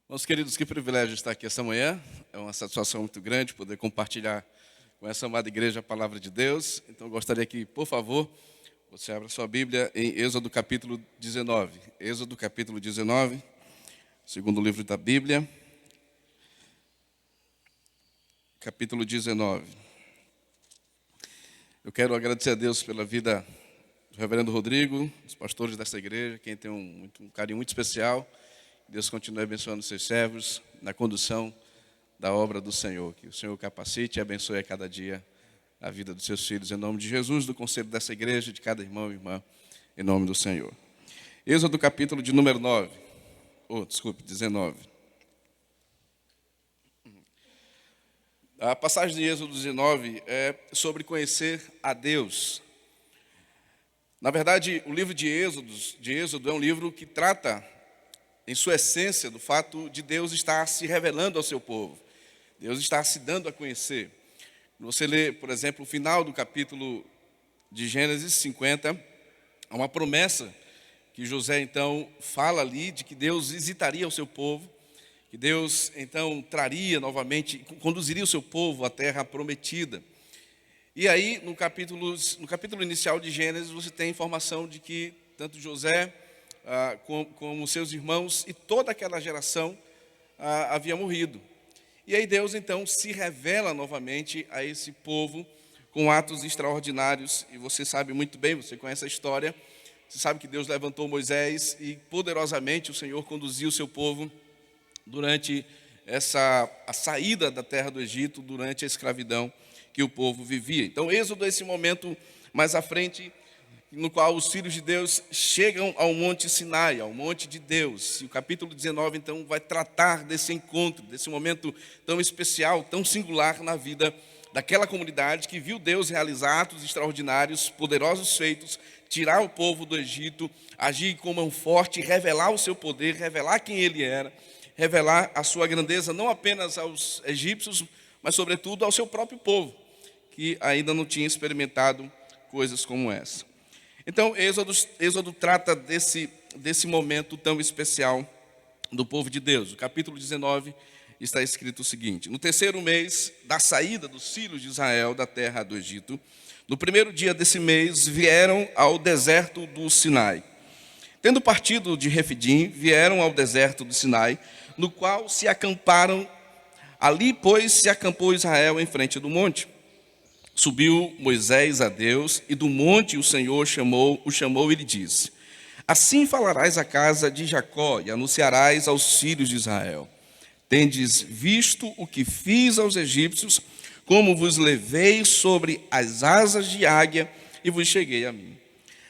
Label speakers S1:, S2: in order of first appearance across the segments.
S1: Meus queridos, que privilégio estar aqui essa manhã. É uma satisfação muito grande poder compartilhar com essa amada igreja a palavra de Deus. Então, eu gostaria que, por favor, você abra sua Bíblia em Êxodo capítulo 19. Êxodo capítulo 19, segundo livro da Bíblia, capítulo 19. Eu quero agradecer a Deus pela vida do reverendo Rodrigo, dos pastores dessa igreja, quem tem um carinho muito especial. Deus continue abençoando seus servos na condução da obra do Senhor. Que o Senhor capacite e abençoe a cada dia a vida dos seus filhos. Em nome de Jesus, do conselho dessa igreja, de cada irmão e irmã, em nome do Senhor. Êxodo capítulo de número 19. A passagem de Êxodo 19 é sobre conhecer a Deus. Na verdade, o livro de Êxodo é um livro que trata, em sua essência, do fato de Deus estar se revelando ao seu povo. Deus está se dando a conhecer. Você lê, por exemplo, o final do capítulo de Gênesis 50, há uma promessa que José, então, fala ali de que Deus visitaria o seu povo, que Deus, então, traria novamente, conduziria o seu povo à terra prometida. E aí, no capítulo inicial de Gênesis, você tem a informação de que tanto José como seus irmãos e toda aquela geração havia morrido. E aí Deus então se revela novamente a esse povo com atos extraordinários. E você sabe muito bem, você conhece a história, você sabe que Deus levantou Moisés e poderosamente o Senhor conduziu o seu povo durante a saída da terra do Egito, durante a escravidão que o povo vivia. Então, Êxodo é esse momento mais à frente, no qual os filhos de Deus chegam ao Monte Sinai, ao Monte de Deus. E o capítulo 19, então, vai tratar desse encontro, desse momento tão especial, tão singular na vida daquela comunidade que viu Deus realizar atos extraordinários, poderosos feitos, tirar o povo do Egito, agir com mão forte, revelar o seu poder, revelar quem ele era, revelar a sua grandeza não apenas aos egípcios, mas sobretudo ao seu próprio povo, que ainda não tinha experimentado coisas como essa. Então, Êxodo trata desse momento tão especial do povo de Deus. O capítulo 19 está escrito o seguinte: no terceiro mês da saída dos filhos de Israel da terra do Egito, no primeiro dia desse mês, vieram ao deserto do Sinai. Tendo partido de Refidim, vieram ao deserto do Sinai, no qual se acamparam. Ali, pois, se acampou Israel em frente do monte. Subiu Moisés a Deus, e do monte o Senhor o chamou e lhe disse: assim falarás à casa de Jacó e anunciarás aos filhos de Israel: tendes visto o que fiz aos egípcios, como vos levei sobre as asas de águia e vos cheguei a mim.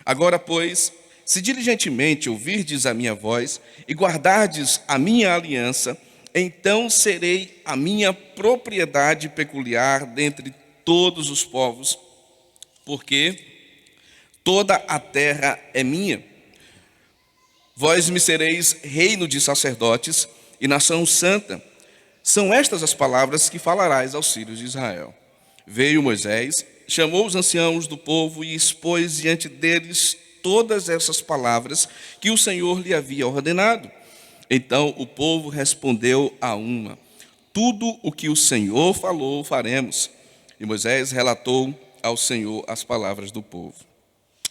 S1: Agora, pois, se diligentemente ouvirdes a minha voz e guardardes a minha aliança, então serei a minha propriedade peculiar dentre todos os povos, porque toda a terra é minha. Vós me sereis reino de sacerdotes e nação santa. São estas as palavras que falarás aos filhos de Israel. Veio Moisés, chamou os anciãos do povo e expôs diante deles todas essas palavras que o Senhor lhe havia ordenado. Então o povo respondeu a uma: tudo o que o Senhor falou faremos. E Moisés relatou ao Senhor as palavras do povo.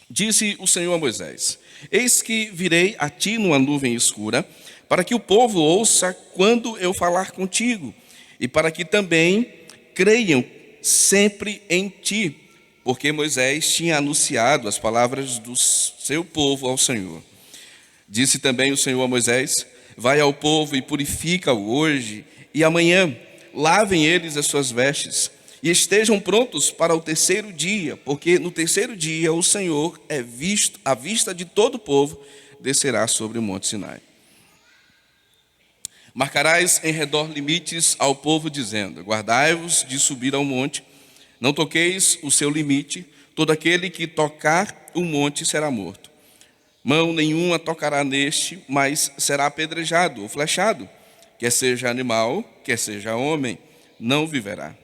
S1: Disse o Senhor a Moisés: eis que virei a ti numa nuvem escura, para que o povo ouça quando eu falar contigo, e para que também creiam sempre em ti, porque Moisés tinha anunciado as palavras do seu povo ao Senhor. Disse também o Senhor a Moisés: vai ao povo e purifica-o hoje e amanhã, lavem eles as suas vestes, e estejam prontos para o terceiro dia, porque no terceiro dia o Senhor à vista de todo o povo, descerá sobre o monte Sinai. Marcarás em redor limites ao povo, dizendo: guardai-vos de subir ao monte, não toqueis o seu limite, todo aquele que tocar o monte será morto. Mão nenhuma tocará neste, mas será apedrejado ou flechado, quer seja animal, quer seja homem, não viverá.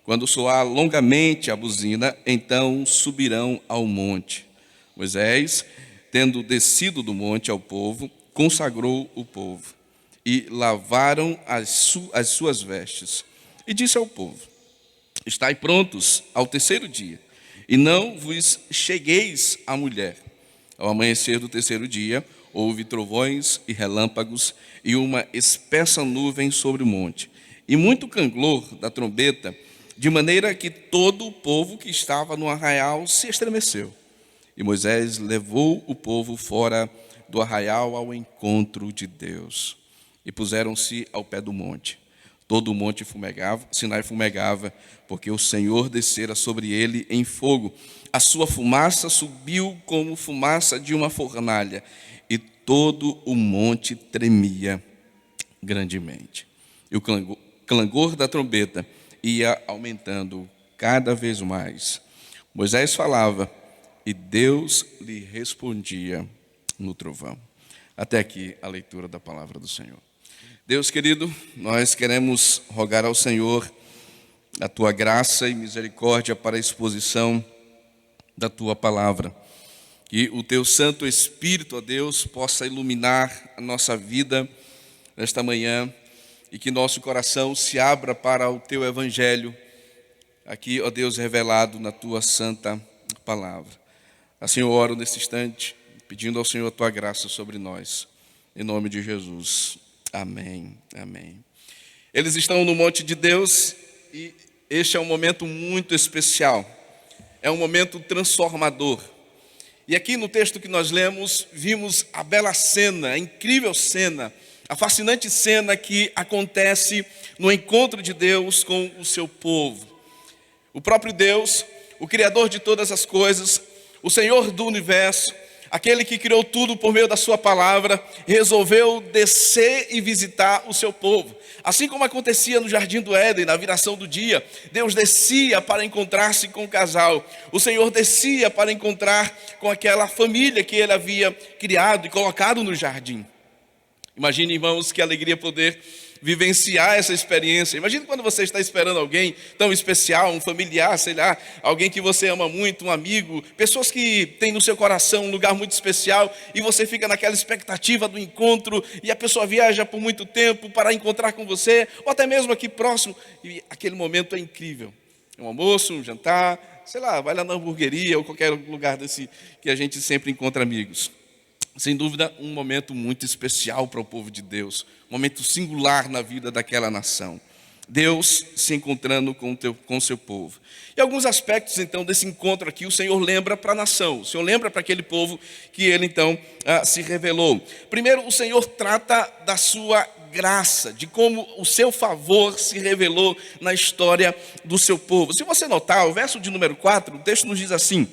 S1: Quando soar longamente a buzina, então subirão ao monte. Moisés, tendo descido do monte ao povo, consagrou o povo. e lavaram as suas vestes. E disse ao povo: estai prontos ao terceiro dia, e não vos chegueis à mulher. Ao amanhecer do terceiro dia, houve trovões e relâmpagos, e uma espessa nuvem sobre o monte, e muito canglor da trombeta, de maneira que todo o povo que estava no arraial se estremeceu. E Moisés levou o povo fora do arraial ao encontro de Deus. E puseram-se ao pé do monte. Todo o monte fumegava, Sinai fumegava, porque o Senhor descera sobre ele em fogo. A sua fumaça subiu como fumaça de uma fornalha, e todo o monte tremia grandemente. E o clangor da trombeta ia aumentando cada vez mais. Moisés falava, e Deus lhe respondia no trovão. Até aqui a leitura da palavra do Senhor. Deus querido, nós queremos rogar ao Senhor a tua graça e misericórdia para a exposição da tua palavra. Que o teu Santo Espírito, ó Deus, possa iluminar a nossa vida nesta manhã e que nosso coração se abra para o teu evangelho, aqui, ó Deus, revelado na tua santa palavra. Assim eu oro nesse instante, pedindo ao Senhor a tua graça sobre nós. Em nome de Jesus. Amém, amém. Eles estão no monte de Deus e este é um momento muito especial. É um momento transformador. E aqui no texto que nós lemos, vimos a bela cena, a incrível cena, a fascinante cena que acontece no encontro de Deus com o seu povo. O próprio Deus, o Criador de todas as coisas, o Senhor do universo, aquele que criou tudo por meio da sua palavra, resolveu descer e visitar o seu povo. Assim como acontecia no Jardim do Éden, na viração do dia, Deus descia para encontrar-se com o casal. O Senhor descia para encontrar com aquela família que ele havia criado e colocado no jardim. Imagine, irmãos, que alegria poder vivenciar essa experiência. Imagine quando você está esperando alguém tão especial, um familiar, sei lá, alguém que você ama muito, um amigo, pessoas que têm no seu coração um lugar muito especial e você fica naquela expectativa do encontro e a pessoa viaja por muito tempo para encontrar com você, ou até mesmo aqui próximo, e aquele momento é incrível. É um almoço, um jantar, sei lá, vai lá na hamburgueria ou qualquer lugar desse que a gente sempre encontra amigos. Sem dúvida, um momento muito especial para o povo de Deus, um momento singular na vida daquela nação. Deus se encontrando com o seu povo. E alguns aspectos, então, desse encontro aqui, o Senhor lembra para a nação, o Senhor lembra para aquele povo que ele, então, se revelou. Primeiro, o Senhor trata da sua graça, de como o seu favor se revelou na história do seu povo. Se você notar, o verso de número 4, o texto nos diz assim: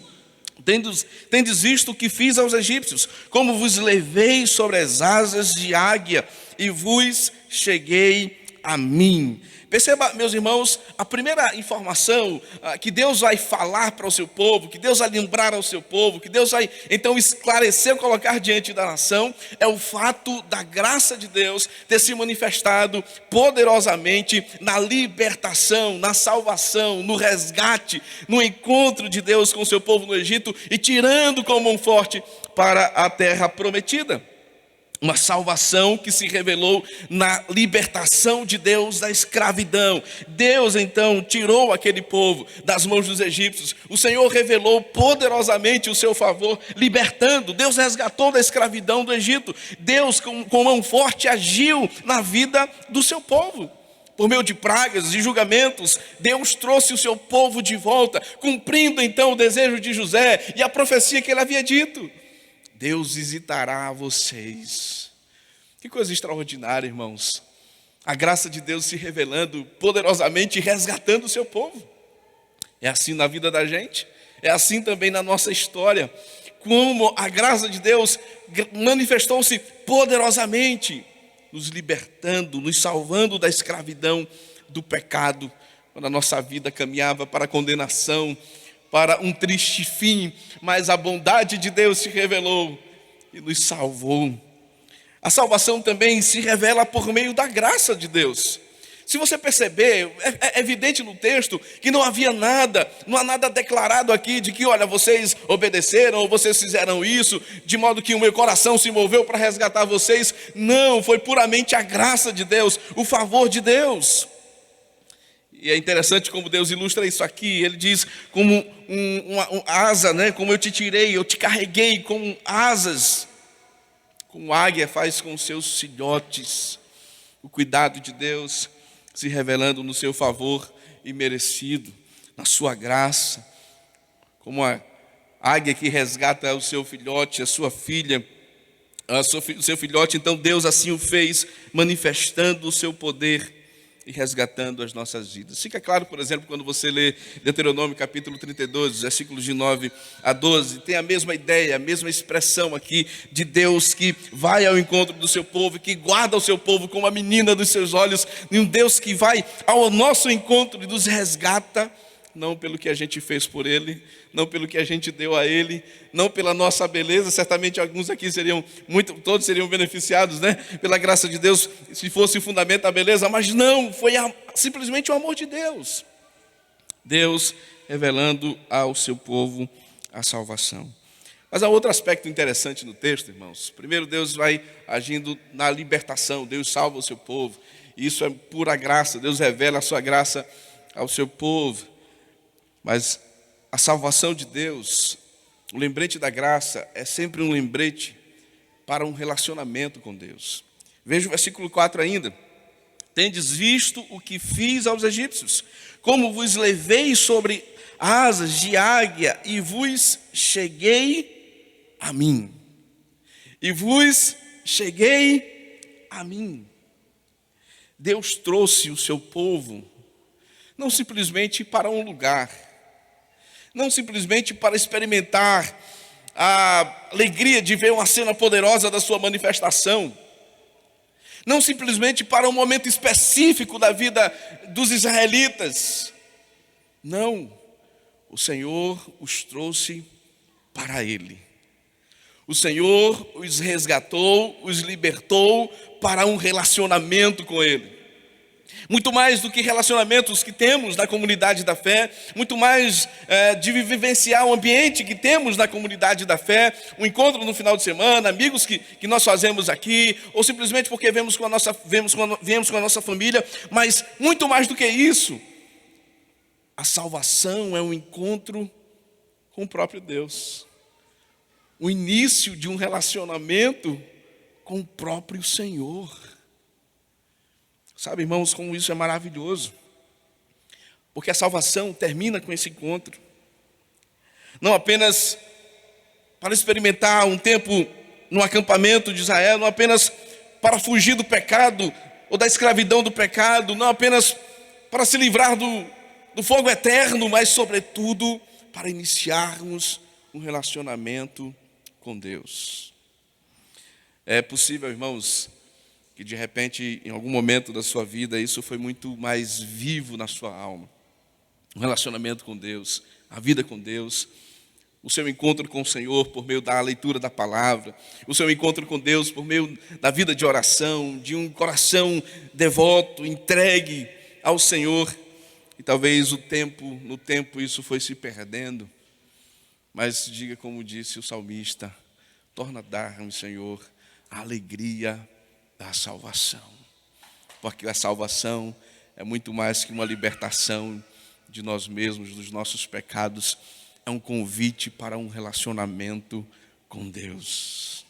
S1: tendes visto o que fiz aos egípcios, como vos levei sobre as asas de águia e vos cheguei a mim. Perceba, meus irmãos, a primeira informação que Deus vai falar para o seu povo, que Deus vai lembrar ao seu povo, que Deus vai então esclarecer, colocar diante da nação, é o fato da graça de Deus ter se manifestado poderosamente na libertação, na salvação, no resgate, no encontro de Deus com o seu povo no Egito e tirando com mão forte para a terra prometida. Uma salvação que se revelou na libertação de Deus da escravidão. Deus então tirou aquele povo das mãos dos egípcios. O Senhor revelou poderosamente o seu favor, libertando. Deus resgatou da escravidão do Egito. Deus com mão forte agiu na vida do seu povo. Por meio de pragas e julgamentos, Deus trouxe o seu povo de volta, cumprindo então o desejo de José e a profecia que ele havia dito. Deus visitará vocês. Que coisa extraordinária, irmãos. A graça de Deus se revelando poderosamente e resgatando o seu povo. É assim na vida da gente, é assim também na nossa história. Como a graça de Deus manifestou-se poderosamente, nos libertando, nos salvando da escravidão, do pecado, quando a nossa vida caminhava para a condenação, para um triste fim, mas a bondade de Deus se revelou e nos salvou. A salvação também se revela por meio da graça de Deus. Se você perceber, é evidente no texto que não havia nada, não há nada declarado aqui de que, olha, vocês obedeceram ou vocês fizeram isso, de modo que o meu coração se moveu para resgatar vocês. Não, foi puramente a graça de Deus, o favor de Deus. E é interessante como Deus ilustra isso aqui. Ele diz como uma asa, né? Como eu te tirei, eu te carreguei com asas, como a águia faz com os seus filhotes. O cuidado de Deus se revelando no seu favor imerecido, na sua graça, como a águia que resgata o seu filhote, a sua filha, o seu filhote. Então Deus assim o fez, manifestando o seu poder e resgatando as nossas vidas. Fica claro, por exemplo, quando você lê Deuteronômio capítulo 32, versículos de 9 a 12, tem a mesma ideia, a mesma expressão aqui de Deus que vai ao encontro do seu povo, que guarda o seu povo como a menina dos seus olhos, e um Deus que vai ao nosso encontro e nos resgata, não pelo que a gente fez por Ele, não pelo que a gente deu a Ele, não pela nossa beleza. Certamente alguns aqui todos seriam beneficiados, né? Pela graça de Deus, se fosse o fundamento da beleza, mas não, foi simplesmente o amor de Deus. Deus revelando ao seu povo a salvação. Mas há outro aspecto interessante no texto, irmãos. Primeiro, Deus vai agindo na libertação, Deus salva o seu povo. Isso é pura graça, Deus revela a sua graça ao seu povo. Mas a salvação de Deus, o lembrete da graça, é sempre um lembrete para um relacionamento com Deus. Veja o versículo 4 ainda. Tendes visto o que fiz aos egípcios, como vos levei sobre asas de águia e vos cheguei a mim. E vos cheguei a mim. Deus trouxe o seu povo, não simplesmente para um lugar, não simplesmente para experimentar a alegria de ver uma cena poderosa da sua manifestação, não simplesmente para um momento específico da vida dos israelitas. Não, o Senhor os trouxe para Ele. O Senhor os resgatou, os libertou para um relacionamento com Ele. Muito mais do que relacionamentos que temos na comunidade da fé, muito mais de vivenciar o ambiente que temos na comunidade da fé, um encontro no final de semana, amigos que nós fazemos aqui, ou simplesmente porque viemos com a nossa família, mas muito mais do que isso, a salvação é um encontro com o próprio Deus, o início de um relacionamento com o próprio Senhor. Sabe, irmãos, como isso é maravilhoso, porque a salvação termina com esse encontro, não apenas para experimentar um tempo no acampamento de Israel, não apenas para fugir do pecado ou da escravidão do pecado, não apenas para se livrar do fogo eterno, mas sobretudo para iniciarmos um relacionamento com Deus. É possível, irmãos, que de repente, em algum momento da sua vida, isso foi muito mais vivo na sua alma. Um relacionamento com Deus, a vida com Deus, o seu encontro com o Senhor por meio da leitura da palavra, o seu encontro com Deus por meio da vida de oração, de um coração devoto, entregue ao Senhor. E talvez no tempo isso foi se perdendo. Mas diga como disse o salmista, torna a dar-me, Senhor, a alegria da salvação, porque a salvação é muito mais que uma libertação de nós mesmos, dos nossos pecados, é um convite para um relacionamento com Deus.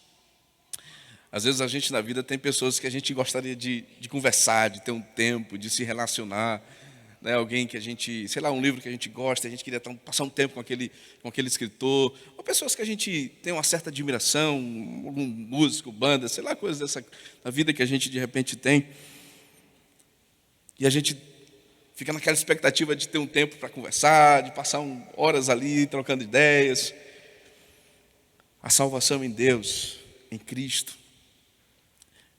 S1: Às vezes a gente na vida tem pessoas que a gente gostaria de conversar, de ter um tempo, de se relacionar, né? Alguém que a gente, sei lá, um livro que a gente gosta, a gente queria passar um tempo com aquele escritor, ou pessoas que a gente tem uma certa admiração, algum músico, banda, sei lá, coisas dessa da vida que a gente de repente tem, e a gente fica naquela expectativa de ter um tempo para conversar, de passar horas ali trocando ideias. A salvação em Deus, em Cristo,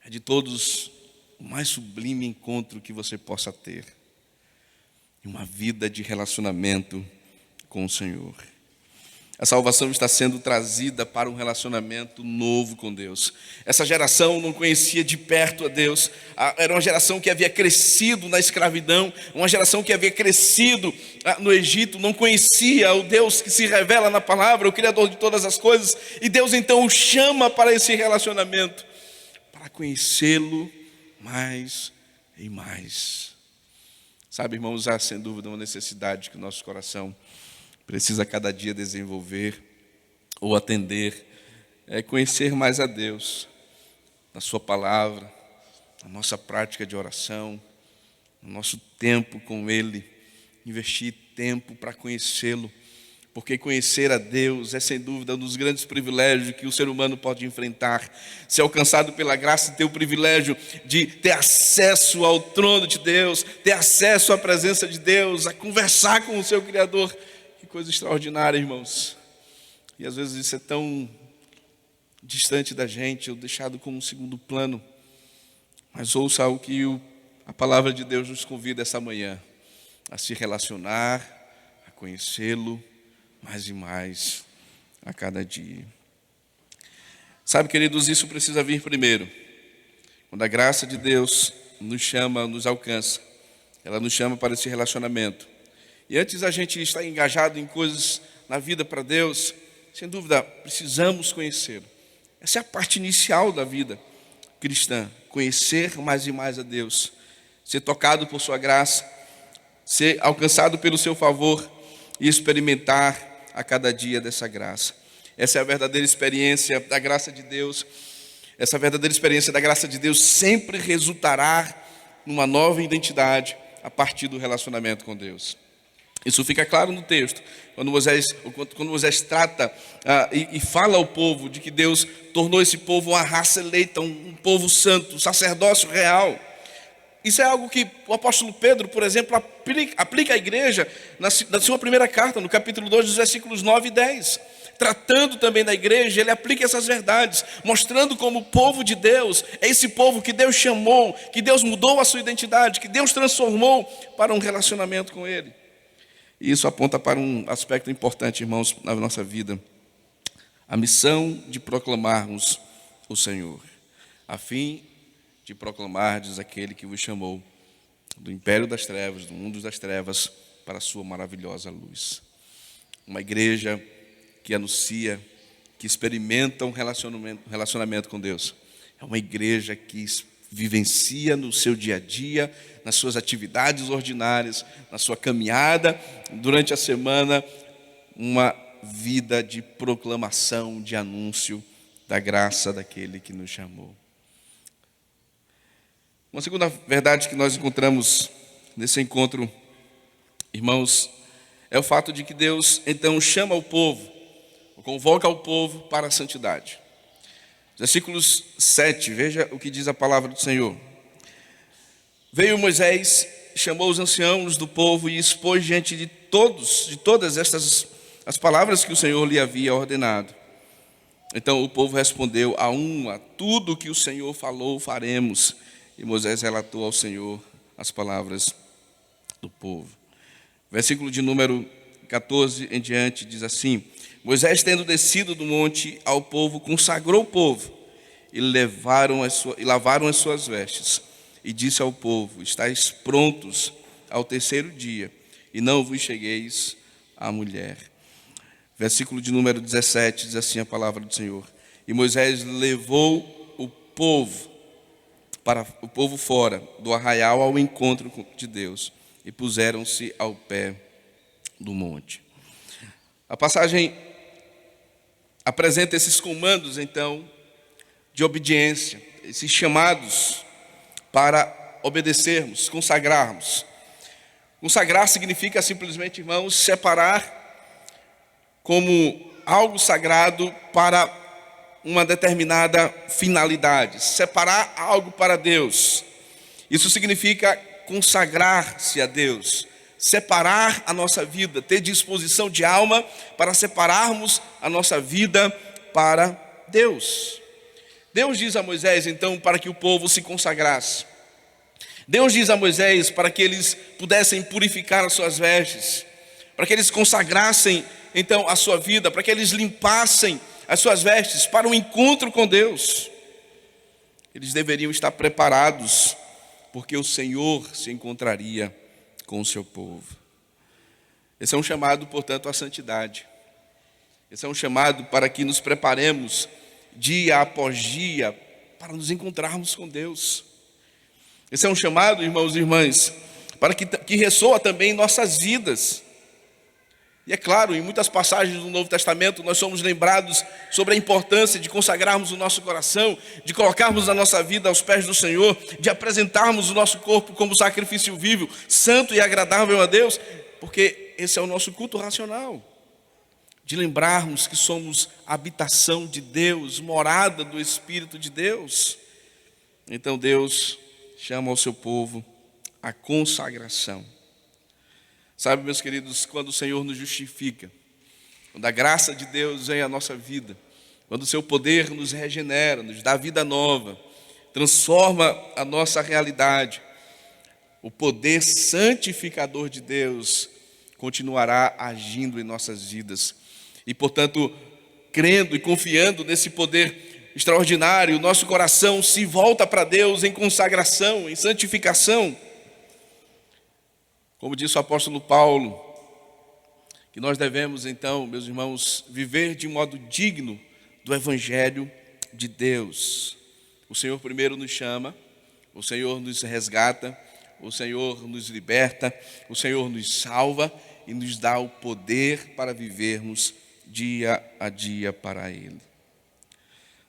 S1: é de todos o mais sublime encontro que você possa ter. Uma vida de relacionamento com o Senhor. A salvação está sendo trazida para um relacionamento novo com Deus. Essa geração não conhecia de perto a Deus. Era uma geração que havia crescido na escravidão, uma geração que havia crescido no Egito, não conhecia o Deus que se revela na palavra, o Criador de todas as coisas. E Deus então o chama para esse relacionamento, para conhecê-lo mais e mais. Sabe, irmãos, há sem dúvida uma necessidade que o nosso coração precisa cada dia desenvolver ou atender, é conhecer mais a Deus, na sua palavra, na nossa prática de oração, no nosso tempo com Ele, investir tempo para conhecê-lo, porque conhecer a Deus é sem dúvida um dos grandes privilégios que o ser humano pode enfrentar. Ser alcançado pela graça e ter o privilégio de ter acesso ao trono de Deus, ter acesso à presença de Deus, a conversar com o seu Criador. Que coisa extraordinária, irmãos. E às vezes isso é tão distante da gente, ou deixado como um segundo plano. Mas ouça o que a palavra de Deus nos convida essa manhã: a se relacionar, a conhecê-lo mais e mais a cada dia. Sabe, queridos, isso precisa vir primeiro. Quando a graça de Deus nos chama, nos alcança, ela nos chama para esse relacionamento. E antes a gente estar engajado em coisas na vida para Deus, sem dúvida, precisamos conhecê-lo. Essa é a parte inicial da vida cristã: conhecer mais e mais a Deus, ser tocado por sua graça, ser alcançado pelo seu favor e experimentar a cada dia dessa graça. Essa é a verdadeira experiência da graça de Deus. Essa verdadeira experiência da graça de Deus sempre resultará numa nova identidade a partir do relacionamento com Deus. Isso fica claro no texto, quando Moisés trata e fala ao povo de que Deus tornou esse povo uma raça eleita, um povo santo, um sacerdócio real. Isso é algo que o apóstolo Pedro, por exemplo, aplica à igreja na sua primeira carta, no capítulo 2, dos versículos 9 e 10. Tratando também da igreja, ele aplica essas verdades, mostrando como o povo de Deus é esse povo que Deus chamou, que Deus mudou a sua identidade, que Deus transformou para um relacionamento com Ele. E isso aponta para um aspecto importante, irmãos, na nossa vida: a missão de proclamarmos o Senhor, a fim de proclamardes aquele que vos chamou do império das trevas, do mundo das trevas, para a sua maravilhosa luz. Uma igreja que anuncia, que experimenta um relacionamento com Deus. É uma igreja que vivencia no seu dia a dia, nas suas atividades ordinárias, na sua caminhada durante a semana, uma vida de proclamação, de anúncio da graça daquele que nos chamou. Uma segunda verdade que nós encontramos nesse encontro, irmãos, é o fato de que Deus então chama o povo, convoca o povo para a santidade. Versículos 7, veja o que diz a palavra do Senhor. Veio Moisés, chamou os anciãos do povo e expôs diante de todas estas as palavras que o Senhor lhe havia ordenado. Então o povo respondeu a tudo o que o Senhor falou faremos. E Moisés relatou ao Senhor as palavras do povo. Versículo de número 14 em diante diz assim: Moisés, tendo descido do monte ao povo, consagrou o povo e lavaram as suas vestes. E disse ao povo: estáis prontos ao terceiro dia, e não vos chegueis à mulher. Versículo de número 17 diz assim a palavra do Senhor: E Moisés levou o povo fora do arraial ao encontro de Deus, e puseram-se ao pé do monte. A passagem apresenta esses comandos, então, de obediência, esses chamados para obedecermos, consagrarmos. Consagrar significa simplesmente, irmãos, separar como algo sagrado para uma determinada finalidade, separar algo para Deus. Isso significa consagrar-se a Deus, separar a nossa vida, ter disposição de alma para separarmos a nossa vida para Deus. Deus diz a Moisés, então, para que o povo se consagrasse. Deus diz a Moisés para que eles pudessem purificar as suas vestes, para que eles consagrassem então a sua vida, para que eles limpassem as suas vestes para o encontro com Deus. Eles deveriam estar preparados, porque o Senhor se encontraria com o seu povo. Esse é um chamado, portanto, à santidade. Esse é um chamado para que nos preparemos dia após dia para nos encontrarmos com Deus. Esse é um chamado, irmãos e irmãs, para que ressoa também em nossas vidas. E é claro, em muitas passagens do Novo Testamento, nós somos lembrados sobre a importância de consagrarmos o nosso coração, de colocarmos a nossa vida aos pés do Senhor, de apresentarmos o nosso corpo como sacrifício vivo, santo e agradável a Deus, porque esse é o nosso culto racional. De lembrarmos que somos habitação de Deus, morada do Espírito de Deus. Então Deus chama ao seu povo a consagração. Sabe, meus queridos, quando o Senhor nos justifica, quando a graça de Deus vem à nossa vida, quando o seu poder nos regenera, nos dá vida nova, transforma a nossa realidade, o poder santificador de Deus continuará agindo em nossas vidas. E, portanto, crendo e confiando nesse poder extraordinário, o nosso coração se volta para Deus em consagração, em santificação. Como disse o apóstolo Paulo, que nós devemos então, meus irmãos, viver de modo digno do Evangelho de Deus. O Senhor primeiro nos chama, o Senhor nos resgata, o Senhor nos liberta, o Senhor nos salva e nos dá o poder para vivermos dia a dia para Ele.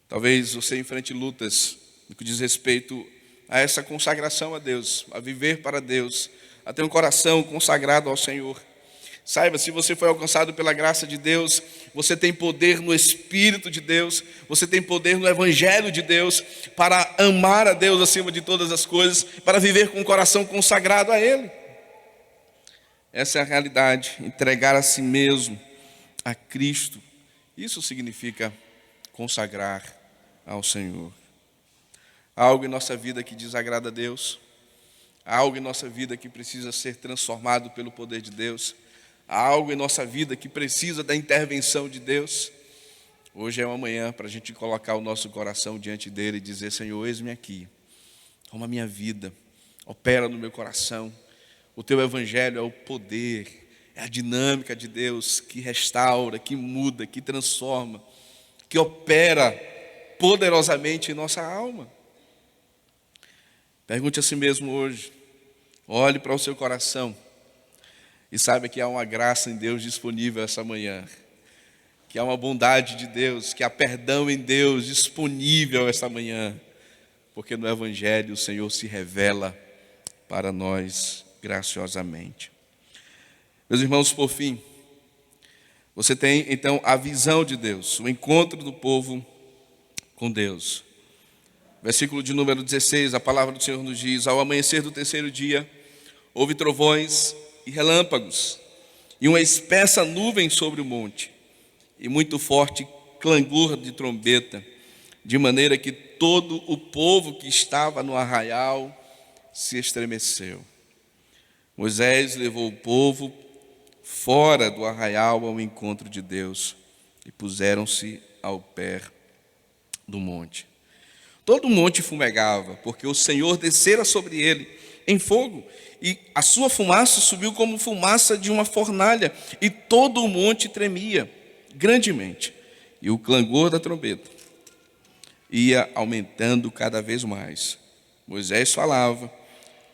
S1: Talvez você enfrente lutas no que diz respeito a essa consagração a Deus, a viver para Deus, a ter um coração consagrado ao Senhor. Saiba, se você foi alcançado pela graça de Deus, você tem poder no Espírito de Deus, você tem poder no Evangelho de Deus, para amar a Deus acima de todas as coisas, para viver com o coração consagrado a Ele. Essa é a realidade, entregar a si mesmo a Cristo. Isso significa consagrar ao Senhor. Há algo em nossa vida que desagrada a Deus, há algo em nossa vida que precisa ser transformado pelo poder de Deus, há algo em nossa vida que precisa da intervenção de Deus. Hoje é uma manhã para a gente colocar o nosso coração diante dele e dizer: Senhor, eis-me aqui, toma a minha vida, opera no meu coração. O teu Evangelho é o poder, é a dinâmica de Deus que restaura, que muda, que transforma, que opera poderosamente em nossa alma. Pergunte a si mesmo hoje, olhe para o seu coração e saiba que há uma graça em Deus disponível essa manhã, que há uma bondade de Deus, que há perdão em Deus disponível esta manhã, porque no Evangelho o Senhor se revela para nós graciosamente. Meus irmãos, por fim, você tem então a visão de Deus, o encontro do povo com Deus. Versículo de número 16, a palavra do Senhor nos diz: ao amanhecer do terceiro dia, houve trovões e relâmpagos, e uma espessa nuvem sobre o monte, e muito forte clangor de trombeta, de maneira que todo o povo que estava no arraial se estremeceu. Moisés levou o povo fora do arraial ao encontro de Deus, e puseram-se ao pé do monte. Todo o monte fumegava, porque o Senhor descera sobre ele em fogo, e a sua fumaça subiu como fumaça de uma fornalha, e todo o monte tremia grandemente, e o clangor da trombeta ia aumentando cada vez mais. Moisés falava,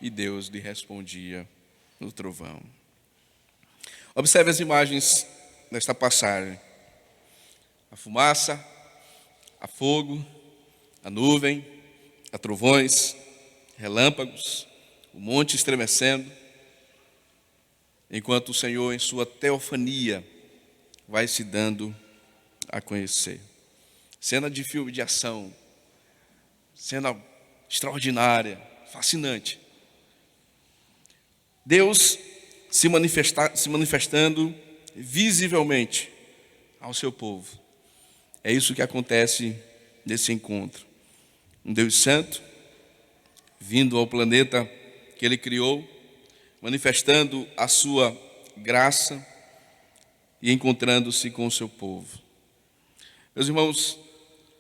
S1: e Deus lhe respondia no trovão. Observe as imagens desta passagem: a fumaça, a fogo, a nuvem, a trovões, relâmpagos, o monte estremecendo, enquanto o Senhor, em sua teofania, vai se dando a conhecer. Cena de filme de ação, cena extraordinária, fascinante. Deus se manifestando visivelmente ao seu povo. É isso que acontece nesse encontro. Um Deus santo, vindo ao planeta que Ele criou, manifestando a sua graça, e encontrando-se com o seu povo. Meus irmãos,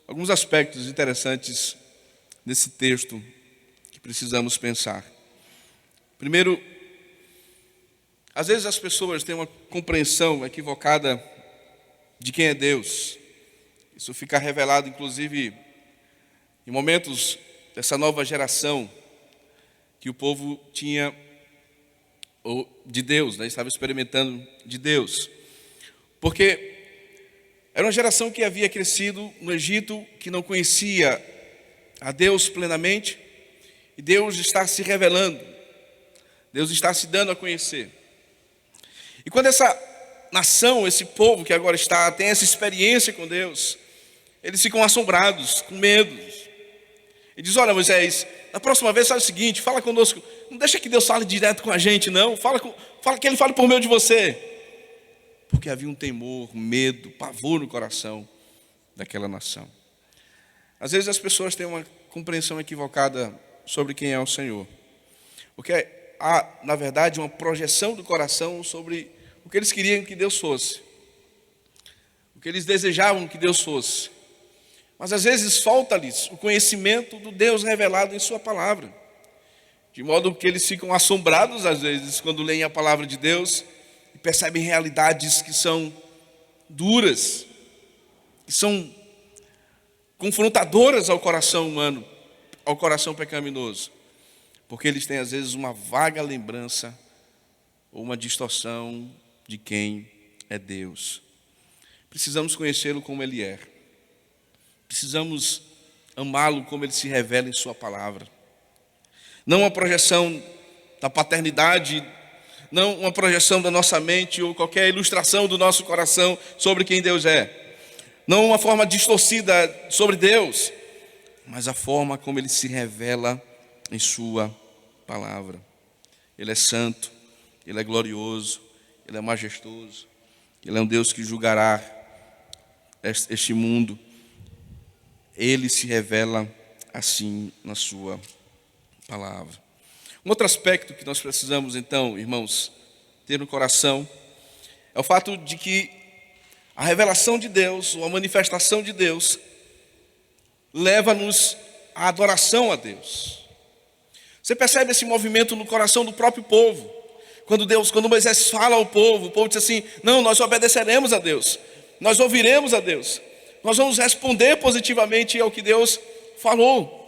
S1: alguns aspectos interessantes nesse texto que precisamos pensar. Primeiro, às vezes as pessoas têm uma compreensão equivocada de quem é Deus. Isso fica revelado, inclusive, em momentos dessa nova geração que o povo tinha de Deus, né? Estava experimentando de Deus. Porque era uma geração que havia crescido no Egito, que não conhecia a Deus plenamente, e Deus está se revelando, Deus está se dando a conhecer. E quando essa nação, esse povo que agora tem essa experiência com Deus, eles ficam assombrados, com medo. E diz: olha, Moisés, na próxima vez faz o seguinte, fala conosco, não deixa que Deus fale direto com a gente, não, fala que Ele fale por meio de você. Porque havia um temor, medo, pavor no coração daquela nação. Às vezes as pessoas têm uma compreensão equivocada sobre quem é o Senhor. Porque há, na verdade, uma projeção do coração sobre o que eles queriam que Deus fosse. O que eles desejavam que Deus fosse. Mas às vezes falta-lhes o conhecimento do Deus revelado em sua palavra. De modo que eles ficam assombrados, às vezes, quando leem a palavra de Deus e percebem realidades que são duras, que são confrontadoras ao coração humano, ao coração pecaminoso. Porque eles têm, às vezes, uma vaga lembrança ou uma distorção de quem é Deus. Precisamos conhecê-lo como Ele é. Precisamos amá-lo como Ele se revela em sua palavra. Não uma projeção da paternidade, não uma projeção da nossa mente ou qualquer ilustração do nosso coração sobre quem Deus é. Não uma forma distorcida sobre Deus, mas a forma como Ele se revela em sua palavra. Ele é santo, Ele é glorioso, Ele é majestoso, Ele é um Deus que julgará este mundo. Ele se revela assim na sua palavra. Um outro aspecto que nós precisamos, então, irmãos, ter no coração é o fato de que a revelação de Deus, ou a manifestação de Deus, leva-nos à adoração a Deus. Você percebe esse movimento no coração do próprio povo. Quando Moisés fala ao povo, o povo diz assim: não, nós obedeceremos a Deus, nós ouviremos a Deus, nós vamos responder positivamente ao que Deus falou.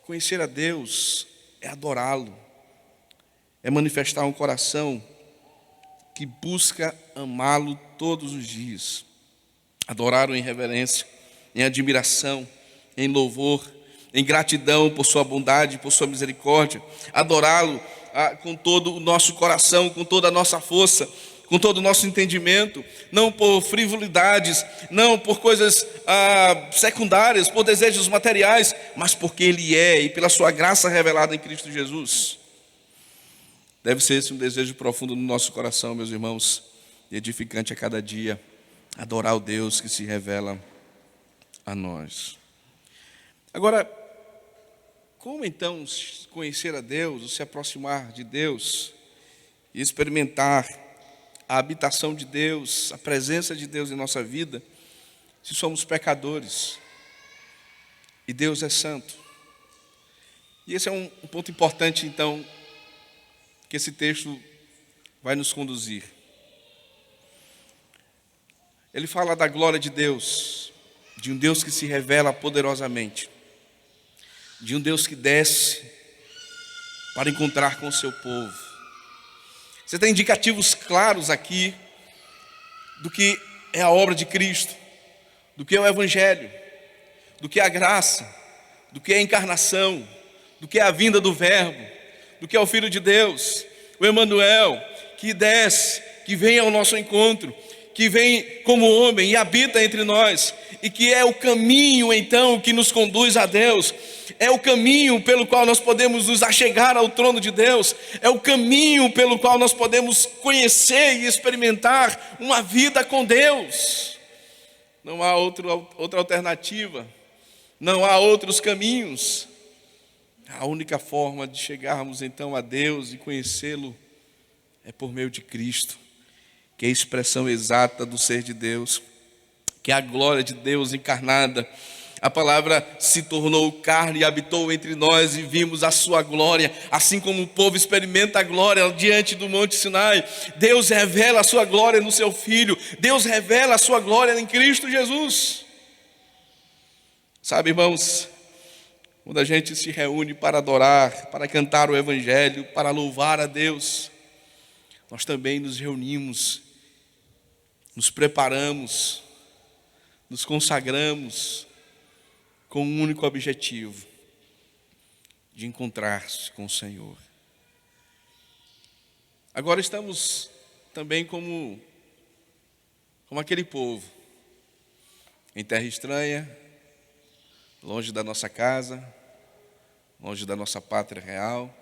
S1: Conhecer a Deus é adorá-lo, é manifestar um coração que busca amá-lo todos os dias. Adorá-lo em reverência, em admiração, em louvor, em gratidão por sua bondade, por sua misericórdia. Adorá-lo com todo o nosso coração, com toda a nossa força, com todo o nosso entendimento, não por frivolidades, não por coisas secundárias, por desejos materiais, mas porque Ele é e pela sua graça revelada em Cristo Jesus. Deve ser esse um desejo profundo no nosso coração, meus irmãos, e edificante a cada dia, adorar o Deus que se revela a nós. Agora, como então conhecer a Deus, ou se aproximar de Deus e experimentar a habitação de Deus, a presença de Deus em nossa vida, se somos pecadores e Deus é santo? E esse é um ponto importante, então, que esse texto vai nos conduzir. Ele fala da glória de Deus, de um Deus que se revela poderosamente, de um Deus que desce para encontrar com o seu povo. Você tem indicativos claros aqui do que é a obra de Cristo, do que é o Evangelho, do que é a graça, do que é a encarnação, do que é a vinda do Verbo, do que é o Filho de Deus, o Emanuel, que desce, que vem ao nosso encontro, que vem como homem e habita entre nós, e que é o caminho, então, que nos conduz a Deus, é o caminho pelo qual nós podemos nos achegar ao trono de Deus, é o caminho pelo qual nós podemos conhecer e experimentar uma vida com Deus. Não há outra alternativa, não há outros caminhos. A única forma de chegarmos então a Deus e conhecê-lo é por meio de Cristo. que é a expressão exata do ser de Deus, que é a glória de Deus encarnada. A palavra se tornou carne e habitou entre nós e vimos a sua glória, assim como o povo experimenta a glória diante do Monte Sinai. Deus revela a sua glória no seu Filho, Deus revela a sua glória em Cristo Jesus. Sabe, irmãos, quando a gente se reúne para adorar, para cantar o Evangelho, para louvar a Deus, nós também nos reunimos, nos preparamos, nos consagramos com um único objetivo: de encontrar-se com o Senhor. Agora estamos também como aquele povo, em terra estranha, longe da nossa casa, longe da nossa pátria real.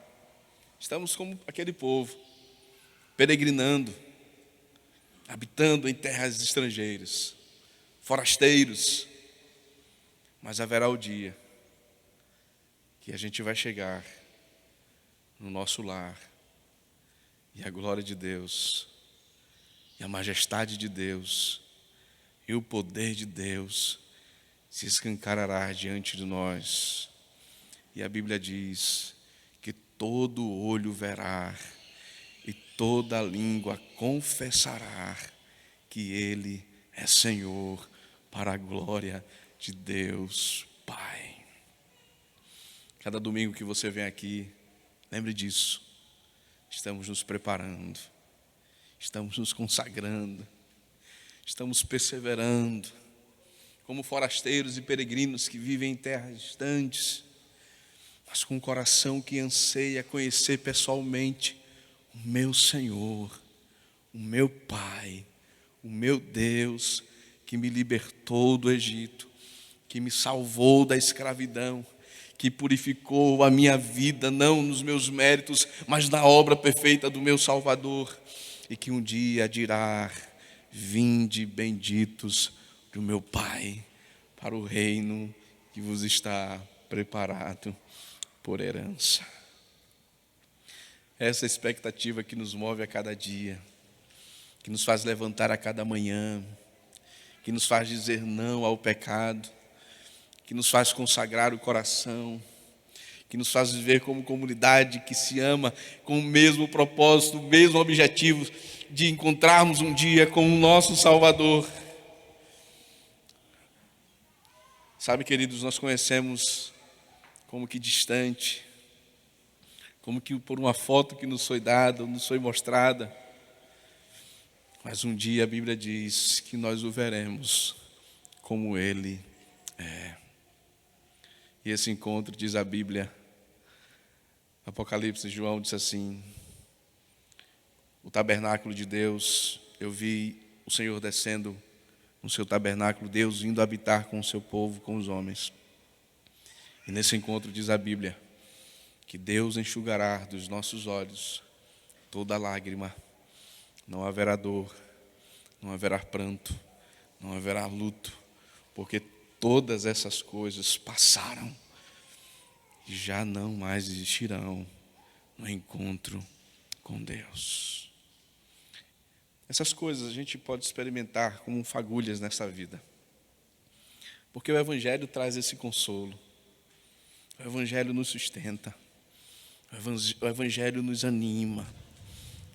S1: Estamos como aquele povo, peregrinando, habitando em terras estrangeiras, forasteiros. Mas haverá o dia que a gente vai chegar no nosso lar e a glória de Deus, e a majestade de Deus, e o poder de Deus se escancarará diante de nós. E a Bíblia diz que todo olho verá e toda língua confessará que Ele é Senhor, para a glória de Deus Pai. Cada domingo que você vem aqui, lembre disso. Estamos nos preparando, estamos nos consagrando, estamos perseverando, como forasteiros e peregrinos que vivem em terras distantes, mas com um coração que anseia conhecer pessoalmente o meu Senhor, o meu Pai, o meu Deus, que me libertou do Egito, que me salvou da escravidão, que purificou a minha vida, não nos meus méritos, mas na obra perfeita do meu Salvador, e que um dia dirá: vinde benditos do meu Pai, para o reino que vos está preparado por herança. Essa expectativa que nos move a cada dia, que nos faz levantar a cada manhã, que nos faz dizer não ao pecado, que nos faz consagrar o coração, que nos faz viver como comunidade que se ama com o mesmo propósito, o mesmo objetivo de encontrarmos um dia com o nosso Salvador. Sabe, queridos, nós conhecemos como que distante, como que por uma foto que nos foi dada, nos foi mostrada, mas um dia a Bíblia diz que nós o veremos como Ele é. E esse encontro, diz a Bíblia, Apocalipse, João disse assim: o tabernáculo de Deus, eu vi o Senhor descendo no seu tabernáculo, Deus vindo habitar com o seu povo, com os homens. E nesse encontro, diz a Bíblia, que Deus enxugará dos nossos olhos toda lágrima. Não haverá dor, não haverá pranto, não haverá luto, porque todas essas coisas passaram e já não mais existirão no encontro com Deus. Essas coisas a gente pode experimentar como fagulhas nessa vida, porque o Evangelho traz esse consolo, o Evangelho nos sustenta, o Evangelho nos anima,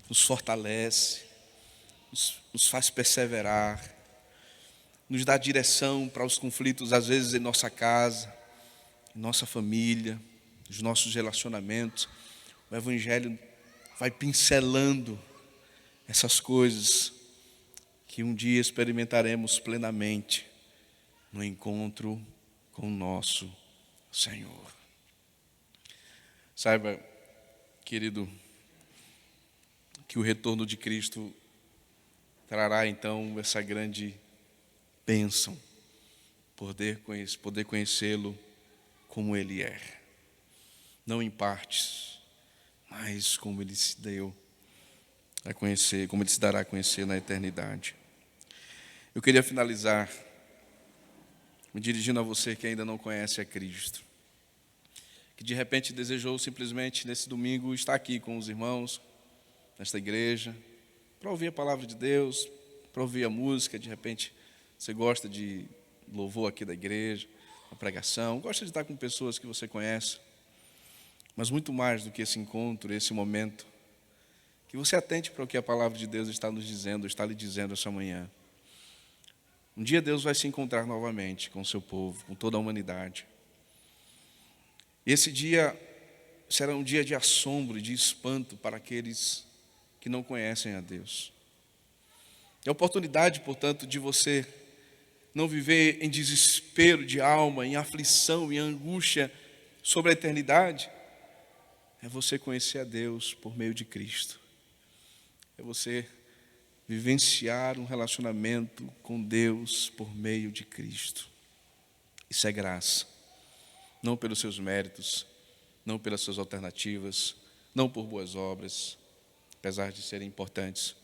S1: nos fortalece, nos faz perseverar, nos dá direção para os conflitos, às vezes em nossa casa, em nossa família, nos nossos relacionamentos. O Evangelho vai pincelando essas coisas que um dia experimentaremos plenamente no encontro com o nosso Senhor. Saiba, querido, que o retorno de Cristo trará então essa grande bênção, poder conhecê-lo como Ele é, não em partes, mas como Ele se deu a conhecer, como Ele se dará a conhecer na eternidade. Eu queria finalizar me dirigindo a você que ainda não conhece a Cristo, que de repente desejou simplesmente nesse domingo estar aqui com os irmãos, nesta igreja, para ouvir a palavra de Deus, para ouvir a música. De repente, você gosta de louvor aqui da igreja, a pregação, gosta de estar com pessoas que você conhece. Mas muito mais do que esse encontro, esse momento, que você atente para o que a palavra de Deus está nos dizendo, está lhe dizendo essa manhã. Um dia Deus vai se encontrar novamente com o seu povo, com toda a humanidade. E esse dia será um dia de assombro e de espanto para aqueles que não conhecem a Deus. É a oportunidade, portanto, de você não viver em desespero de alma, em aflição, em angústia sobre a eternidade. É você conhecer a Deus por meio de Cristo. É você vivenciar um relacionamento com Deus por meio de Cristo. Isso é graça. Não pelos seus méritos, não pelas suas alternativas, não por boas obras, apesar de serem importantes,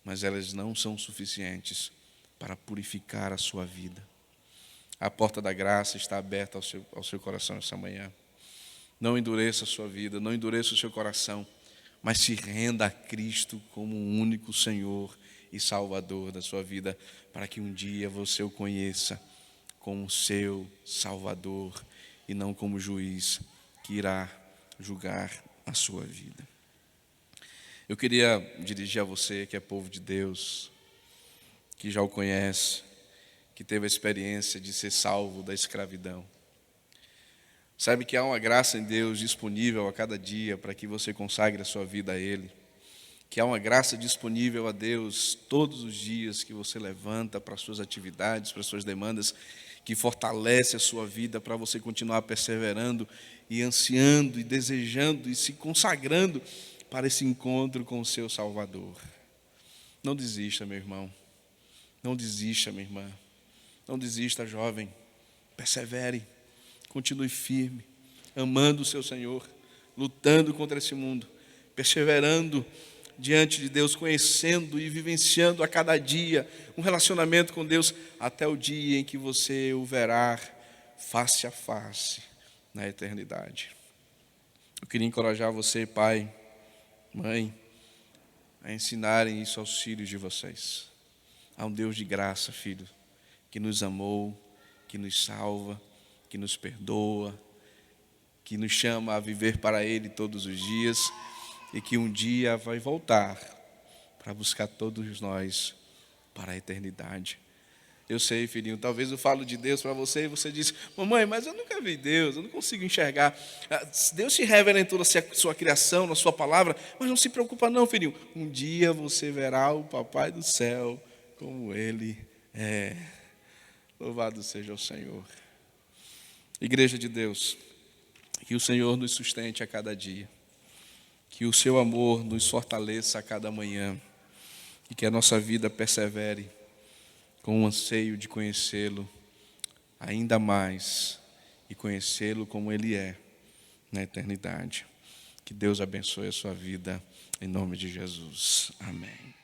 S1: mas elas não são suficientes para purificar a sua vida. A porta da graça está aberta ao seu coração essa manhã. Não endureça a sua vida, não endureça o seu coração, mas se renda a Cristo como o único Senhor e Salvador da sua vida, para que um dia você o conheça como seu Salvador e não como juiz que irá julgar a sua vida. Eu queria dirigir a você que é povo de Deus, que já o conhece, que teve a experiência de ser salvo da escravidão. Sabe que há uma graça em Deus disponível a cada dia para que você consagre a sua vida a Ele. Que há uma graça disponível a Deus todos os dias que você levanta para as suas atividades, para as suas demandas, que fortalece a sua vida para você continuar perseverando e ansiando e desejando e se consagrando para esse encontro com o seu Salvador. Não desista, meu irmão. Não desista, minha irmã. Não desista, jovem. Persevere. Continue firme, amando o seu Senhor, lutando contra esse mundo, perseverando diante de Deus, conhecendo e vivenciando a cada dia um relacionamento com Deus, até o dia em que você o verá face a face na eternidade. Eu queria encorajar você, pai, mãe, a ensinarem isso aos filhos de vocês. Há um Deus de graça, filho, que nos amou, que nos salva, que nos perdoa, que nos chama a viver para Ele todos os dias e que um dia vai voltar para buscar todos nós para a eternidade. Eu sei, filhinho, talvez eu falo de Deus para você e você diz: mamãe, mas eu nunca vi Deus, eu não consigo enxergar. Deus se revela em toda a sua criação, na sua palavra, mas não se preocupa não, filhinho. Um dia você verá o papai do céu como Ele é. Louvado seja o Senhor. Igreja de Deus, que o Senhor nos sustente a cada dia, que o seu amor nos fortaleça a cada manhã e que a nossa vida persevere com o anseio de conhecê-lo ainda mais e conhecê-lo como Ele é na eternidade. Que Deus abençoe a sua vida em nome de Jesus. Amém.